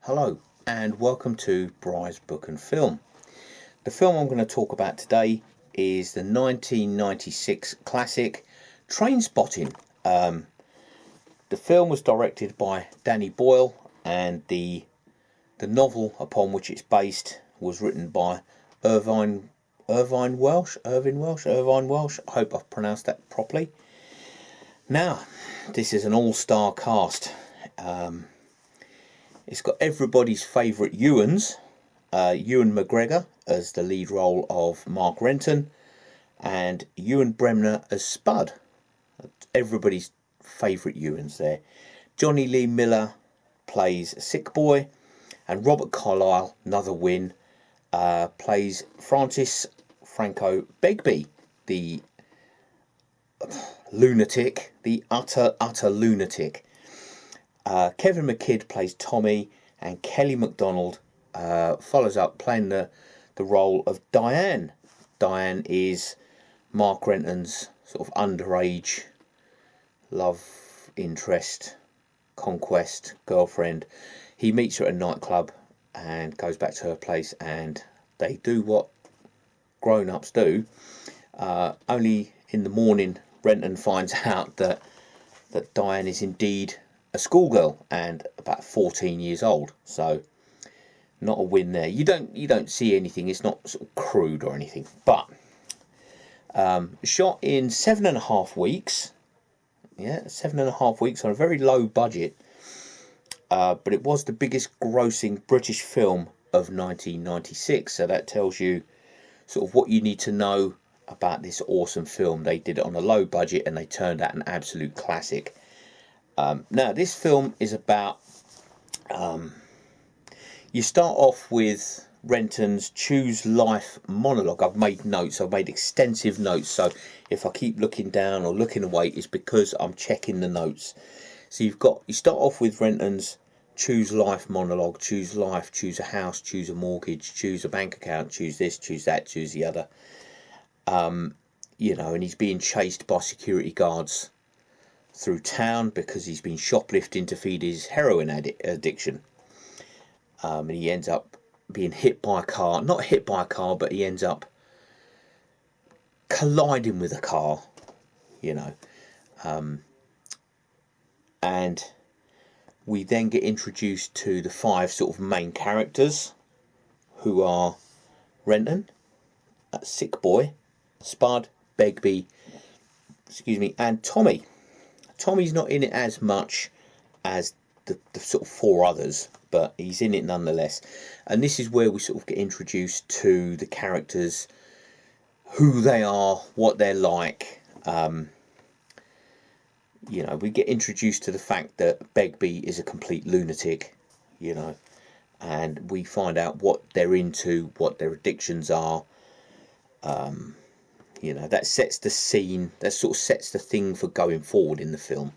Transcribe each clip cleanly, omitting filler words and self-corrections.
Hello and welcome to Bry's Book and Film. The film I'm going to talk about today is the 1996 classic Trainspotting. The film was directed by Danny Boyle, and the novel upon which it's based was written by Irvine Welsh. I hope I've pronounced that properly. Now, this is an all-star cast. It's got everybody's favourite Ewans, Ewan McGregor as the lead role of Mark Renton, and Ewen Bremner as Spud. Everybody's favourite Ewans there. Jonny Lee Miller plays Sick Boy, and Robert Carlyle, another win, plays Francis Franco Begbie, the lunatic, the utter lunatic. Kevin McKidd plays Tommy, and Kelly Macdonald follows up playing the role of Diane. Diane is Mark Renton's sort of underage love interest, conquest, girlfriend. He meets her at a nightclub and goes back to her place, and they do what grown-ups do. Only in the morning Renton finds out that Diane is indeed a schoolgirl and about 14 years old, so not a win there. You don't see anything. It's not sort of crude or anything, but shot in 7.5 weeks. Yeah, 7.5 weeks on a very low budget, but it was the biggest grossing British film of 1996. So that tells you sort of what you need to know about this awesome film. They did it on a low budget and they turned out an absolute classic. Now, this film is about, you start off with Renton's Choose Life monologue. I've made notes, I've made extensive notes, so if I keep looking down or looking away, it's because I'm checking the notes. So you start off with Renton's Choose Life monologue: choose life, choose a house, choose a mortgage, choose a bank account, choose this, choose that, choose the other. And he's being chased by security guards through town because he's been shoplifting to feed his heroin addiction. And he ends up being hit by a car. Not hit by a car, but he ends up colliding with a car, and we then get introduced to the 5 sort of main characters, who are Renton, Sick Boy, Spud, Begbie, and Tommy. Tommy's not in it as much as the sort of 4 others, but he's in it nonetheless. And this is where we sort of get introduced to the characters, who they are, what they're like. We get introduced to the fact that Begbie is a complete lunatic, and we find out what they're into, what their addictions are. That sets the scene, that sort of sets the thing for going forward in the film.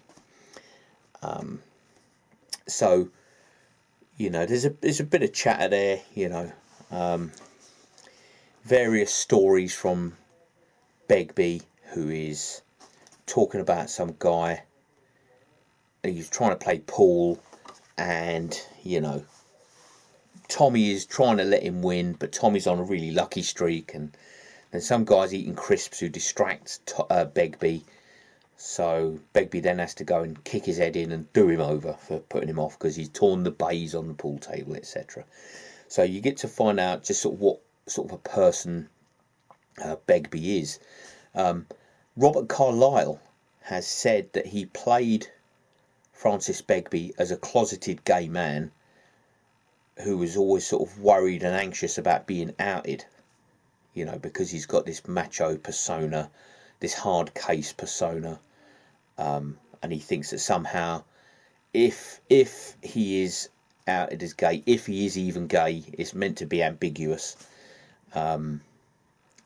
So there's a bit of chatter there, various stories from Begbie, who is talking about some guy who's trying to play pool, and Tommy is trying to let him win, but Tommy's on a really lucky streak, and then some guy's eating crisps who distracts Begbie. So Begbie then has to go and kick his head in and do him over for putting him off because he's torn the baize on the pool table, etc. So you get to find out just sort of what sort of a person Begbie is. Robert Carlyle has said that he played Francis Begbie as a closeted gay man who was always sort of worried and anxious about being outed, because he's got this macho persona, this hard case persona, and he thinks that somehow if he is outed as gay, if he is even gay, it's meant to be ambiguous, then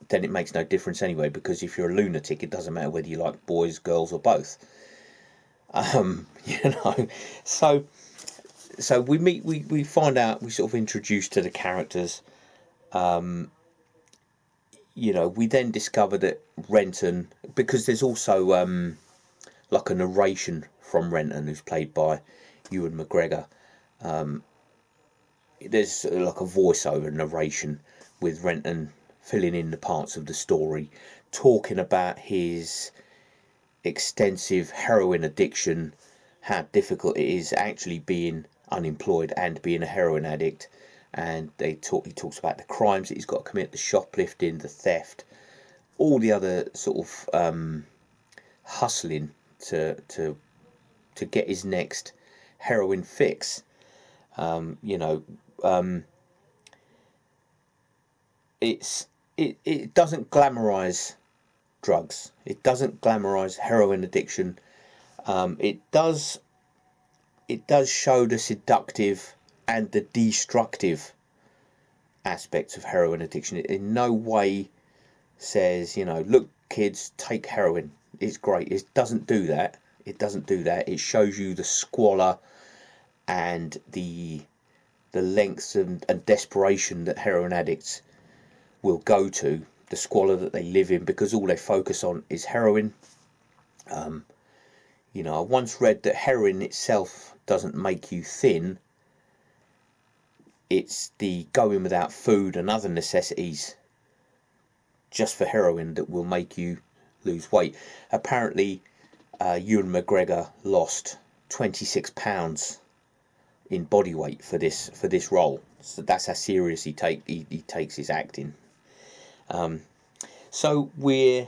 it makes no difference anyway, because if you're a lunatic, it doesn't matter whether you like boys, girls or both. So we find out, we sort of introduced to the characters. We then discover that Renton, because there's also like a narration from Renton, who's played by Ewan McGregor, there's like a voiceover narration with Renton filling in the parts of the story, talking about his extensive heroin addiction, how difficult it is actually being unemployed and being a heroin addict. And he talks about the crimes that he's got to commit, the shoplifting, the theft, all the other sort of hustling to get his next heroin fix. It doesn't glamorise drugs. It doesn't glamorise heroin addiction. It does show the seductive and the destructive aspects of heroin addiction. It in no way says, look, kids, take heroin. It's great. It doesn't do that. It shows you the squalor and the lengths and desperation that heroin addicts will go to, the squalor that they live in, because all they focus on is heroin. I once read that heroin itself doesn't make you thin. It's the going without food and other necessities just for heroin that will make you lose weight. Apparently, Ewan McGregor lost 26 pounds in body weight for this role. So that's how serious he takes his acting. So we're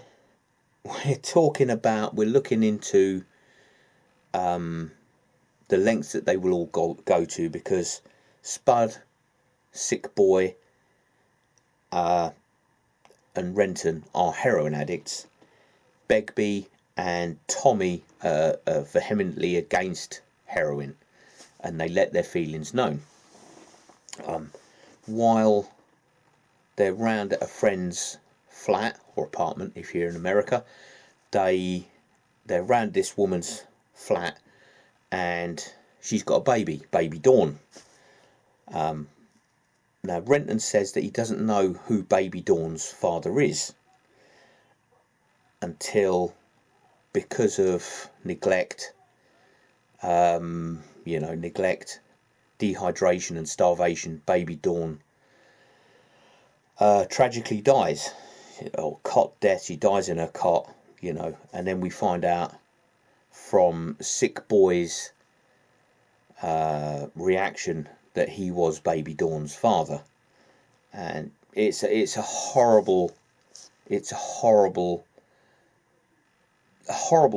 looking into the lengths that they will all go to, because Spud, Sick Boy, and Renton are heroin addicts. Begbie and Tommy are vehemently against heroin, and they let their feelings known. While they're round at a friend's flat or apartment, if you're in America, they're round this woman's flat, and she's got a baby Dawn. Now Renton says that he doesn't know who baby Dawn's father is until, because of neglect, dehydration and starvation, baby Dawn tragically dies. Cot death. She dies in her cot, and then we find out from Sick Boy's reaction that he was baby Dawn's father. And it's a horrible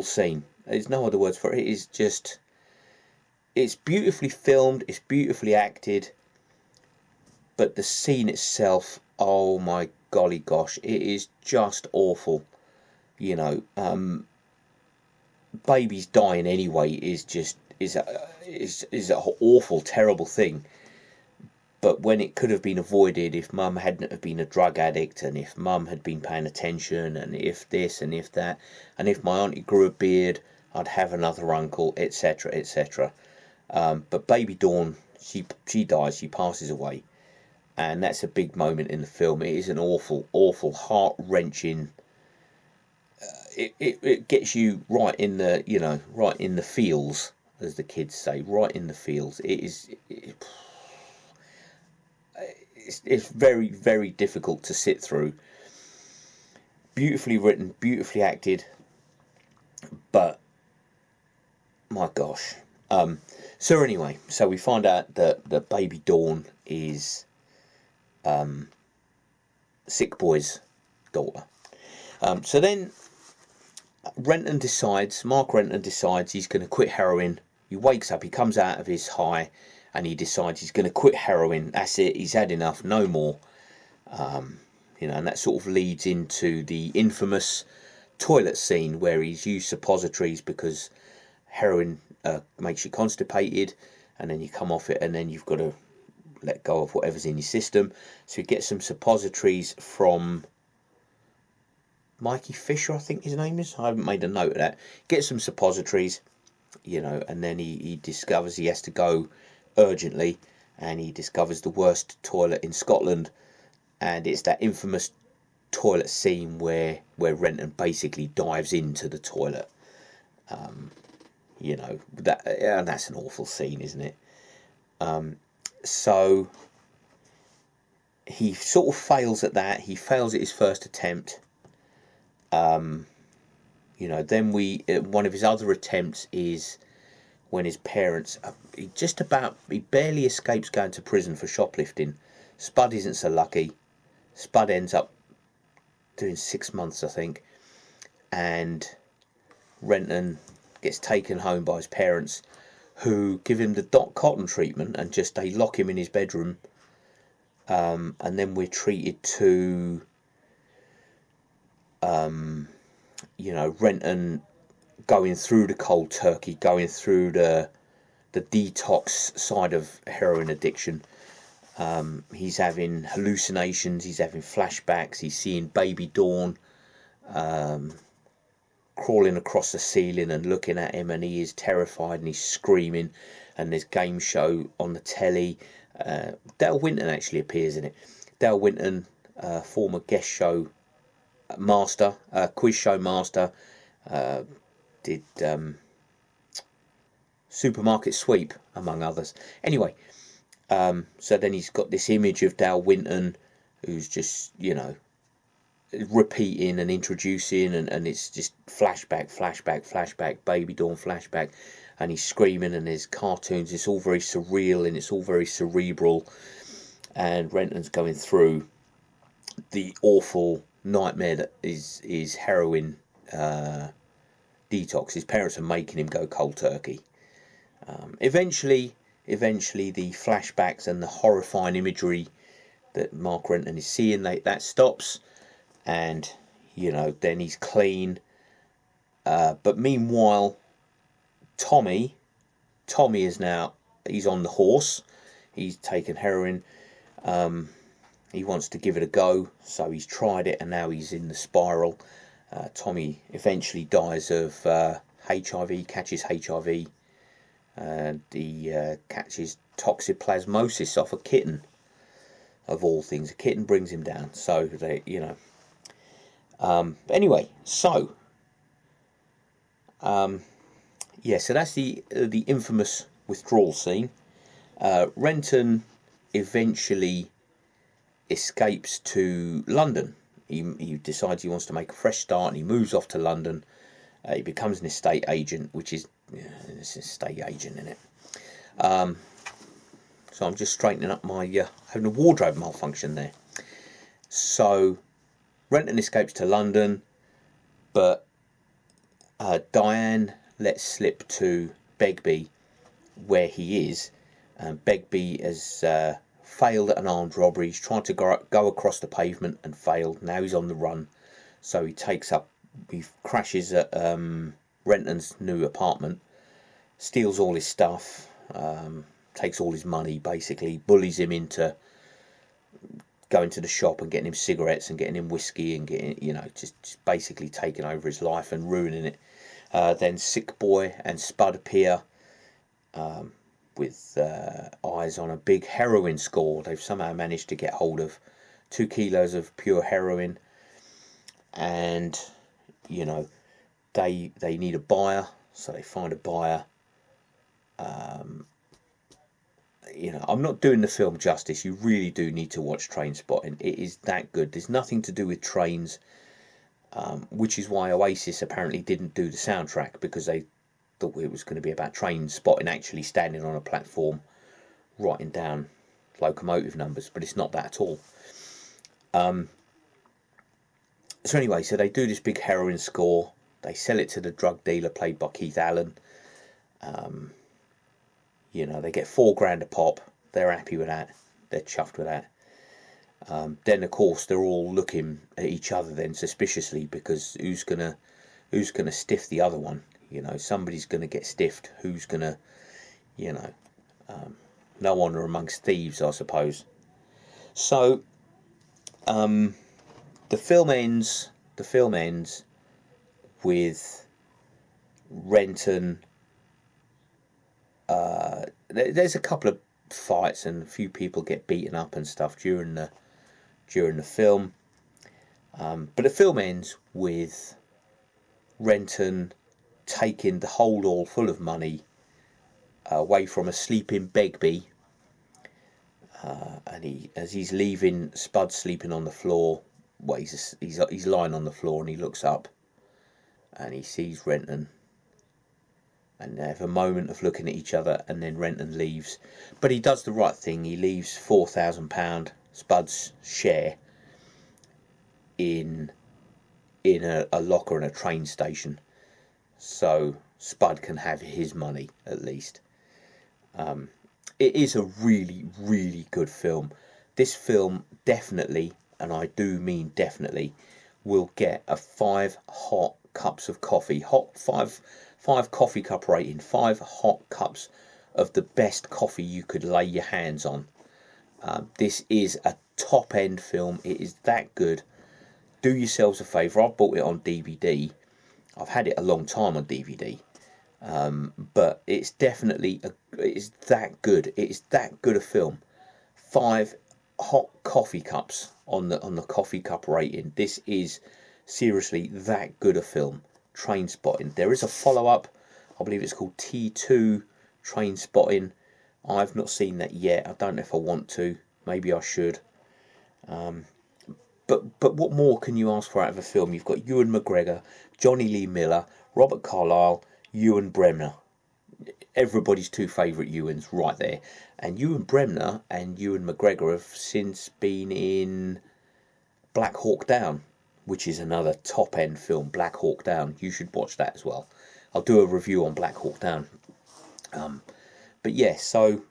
scene. There's no other words for it. It is just, it's beautifully filmed, it's beautifully acted, but the scene itself, oh my golly gosh, it is just awful. Babies dying anyway is an awful, terrible thing. But when it could have been avoided, if mum hadn't have been a drug addict, and if mum had been paying attention, and if this and if that, and if my auntie grew a beard, I'd have another uncle, etc., etc. But baby Dawn, she dies, she passes away, and that's a big moment in the film. It is an awful, awful, heart-wrenching. It gets you right in the right in the feels, as the kids say, right in the feels. It's very, very difficult to sit through. Beautifully written, beautifully acted, but my gosh. So anyway, so we find out that baby Dawn is Sick Boy's daughter. So then Mark Renton decides he's going to quit heroin. He wakes up, he comes out of his high, and he decides he's going to quit heroin. That's it, he's had enough, no more. And that sort of leads into the infamous toilet scene where he's used suppositories, because heroin makes you constipated, and then you come off it, and then you've got to let go of whatever's in your system. So he gets some suppositories from Mikey Fisher, I think his name is. I haven't made a note of that. Gets some suppositories, and then he discovers he has to go urgently, and he discovers the worst toilet in Scotland, and it's that infamous toilet scene where Renton basically dives into the toilet. That's an awful scene, isn't it? So he sort of fails at that. He fails at his first attempt. Then one of his other attempts is when his parents, he barely escapes going to prison for shoplifting. Spud isn't so lucky. Spud ends up doing 6 months, I think, and Renton gets taken home by his parents, who give him the Doc Cotton treatment and they lock him in his bedroom. And then we're treated to, Renton going through the cold turkey, going through the detox side of heroin addiction. He's having hallucinations, he's having flashbacks, he's seeing baby Dawn crawling across the ceiling and looking at him, and he is terrified and he's screaming, and there's game show on the telly. Dale Winton actually appears in it. Dale Winton, former guest show master, quiz show master, did Supermarket Sweep, among others. Anyway, so then he's got this image of Dale Winton, who's just, repeating and introducing, and it's just flashback, baby Dawn flashback, and he's screaming, and there's cartoons. It's all very surreal and it's all very cerebral, and Renton's going through the awful nightmare that is heroin detox. His parents are making him go cold turkey. Eventually the flashbacks and the horrifying imagery that Mark Renton is seeing, that stops, and then he's clean. But meanwhile, Tommy is now, he's on the horse. He's taken heroin. He wants to give it a go, so he's tried it, and now he's in the spiral. Tommy eventually dies of HIV, catches HIV, and he catches toxoplasmosis off a kitten, of all things. A kitten brings him down. So anyway, so so that's the infamous withdrawal scene. Renton eventually escapes to London. He decides he wants to make a fresh start, and he moves off to London. He becomes an estate agent, which is it's an estate agent, isn't it? So I'm just straightening up my having a wardrobe malfunction there. So Renton escapes to London, but Diane lets slip to Begbie where he is, and Begbie has failed at an armed robbery. He's trying to go across the pavement and failed. Now he's on the run, so he crashes at Renton's new apartment, steals all his stuff, takes all his money, basically bullies him into going to the shop and getting him cigarettes and getting him whiskey and getting, just basically taking over his life and ruining it. Then Sick Boy and Spud appear with eyes on a big heroin score. They've somehow managed to get hold of 2 kilos of pure heroin, and they need a buyer, so they find a buyer. I'm not doing the film justice. You really do need to watch Trainspotting. It is that good. There's nothing to do with trains, which is why Oasis apparently didn't do the soundtrack, because they thought it was going to be about train spotting, actually standing on a platform writing down locomotive numbers, but it's not that at all. So anyway, so they do this big heroin score. They sell it to the drug dealer played by Keith Allen. They get $4,000 a pop. They're happy with that. They're chuffed with that. Then of course they're all looking at each other then suspiciously, because who's gonna stiff the other one? Somebody's gonna get stiffed. Who's gonna, no honour amongst thieves, I suppose. So the film ends with Renton. There's a couple of fights and a few people get beaten up and stuff during the film, but the film ends with Renton taking the hold all full of money away from a sleeping Begbie, and as he's leaving, Spud's sleeping on the floor. Well, he's lying on the floor, and he looks up, and he sees Renton, and they have a moment of looking at each other, and then Renton leaves. But he does the right thing. He leaves £4,000, Spud's share, in a locker in a train station, so Spud can have his money at least. It is a really, really good film. This film definitely, and I do mean definitely, will get a 5 hot cups of coffee. Five coffee cup rating. 5 hot cups of the best coffee you could lay your hands on. This is a top end film. It is that good. Do yourselves a favour. I've bought it on DVD. I've had it a long time on DVD. But it's definitely it's that good. It is that good a film. 5 hot coffee cups on the coffee cup rating. This is seriously that good a film. Trainspotting. There is a follow up. I believe it's called T2 Trainspotting. I've not seen that yet. I don't know if I want to. Maybe I should. But what more can you ask for out of a film? You've got Ewan McGregor, Jonny Lee Miller, Robert Carlyle, Ewen Bremner. Everybody's 2 favourite Ewans right there. And Ewen Bremner and Ewan McGregor have since been in Black Hawk Down, which is another top end film. Black Hawk Down. You should watch that as well. I'll do a review on Black Hawk Down. But yeah, so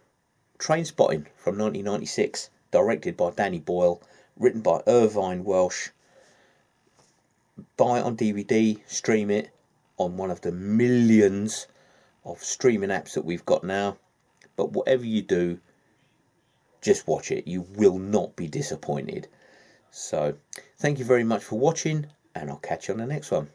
Trainspotting from 1996, directed by Danny Boyle, written by Irvine Welsh. Buy it on DVD, stream it on one of the millions of streaming apps that we've got now. But whatever you do, just watch it. You will not be disappointed. So, thank you very much for watching, and I'll catch you on the next one.